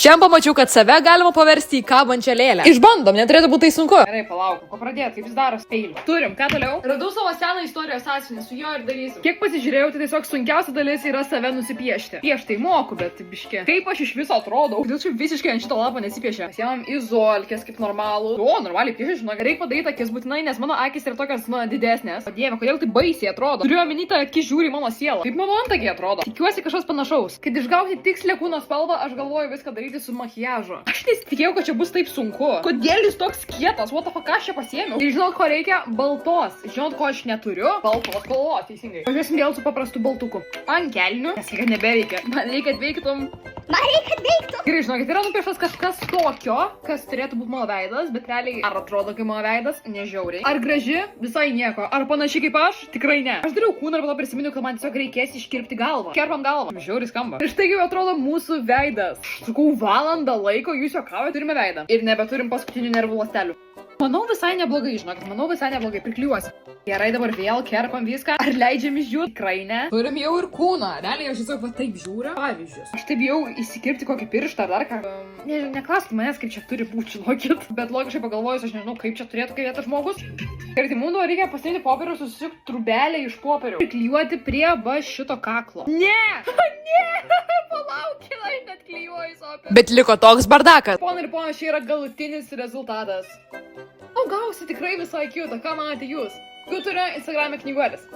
Šiandien pamačiau, kad save galima paversti į kabančią lėlę. Išbandom, neturėtų būti tai sunku. Gerai, palauk, ko pradėt, kaip jis daro peiliu. Turim, ką toliau? Radau savo seną istorijos sąsiuvinį, su juo ir darysiu. Kiek pasižiūrėjau, tai tiesiog sunkiausia dalis yra save nusipiešti. Pieštai moku, bet biški. Kaip aš iš viso atrodau? Kodėl čia visiškai ant šito lapo nesipiešia? Pasiemam izolkės kaip normalų. O, normaliai piešia, žinok. Reikia padaryti akis būtinai, nes mano akis yra tokios, didesnės. O dieve, kodėl tai baisiai atrodo? Turiu omeny, ta akis žiūri mano sielą. Kaip mano antakiai atrodo? Tikiuosi kažkas panašaus. Kad išgauti tikslę kūno spalvą, aš galvoju viską daryti su makiažu. Aš nesitikėjau, kad čia bus taip sunku. Kodėl jis toks kietas? What the fuck, aš čia pasiėmiau? Ir žinot, ko reikia? Baltos. Žinot, ko aš neturiu? Baltos spalvos, teisingai. Važiuosim vėl su paprastu baltuku. Ant kelnių. Nes kad nebeveikia. Man reikia atveiktum. Gerai, žinokit, yra nupieštas kažkas tokio, kas turėtų būti mano veidas, bet realiai ar atrodo kaip mano veidas? Nežiauriai. Ar graži? Visai nieko. Ar panašiai kaip aš? Tikrai ne. Aš dariau kūną ir tada prisiminiau, kad man tiesiog reikės iškirpti galvą. Kerpam galvą. Žiauriai skamba. Ir štai kaip atrodo mūsų veidas. Sakau, valandą laiko jūs juokaujate, turime veidą. Ir nebeturim paskutinių nervų ląstelių. Manau visai neblogai, žinokit, prikliuosi. Gerai, dabar vėl kerpam viską. Ar leidžiam išžiūrėti? Tikrai ne. Turim jau ir kūną. Realiai aš tiesiog va taip žiūriu. Pavyzdžius. Aš taip jau įsikirpti kokį pirštą ar dar ką. Neklauskit manęs, kaip čia turi būti, žinokit. Bet logiškai pagalvojus, aš nežinau, kaip čia turėtų kaivėti žmogus. Ir tai mūsų reikia pasiimti popierių, susisukti trubelę iš popierių. Priklijuoti prie va šito kaklo. Ne! Ne! Palaukit, aš net klijuoju savo. Bet liko toks bardakas. Ponai ir ponas, čia yra galutinis rezultatas. O gausi tikrai visai kiutą, ką manote jūs? Turiu Instagram'e knyguolis.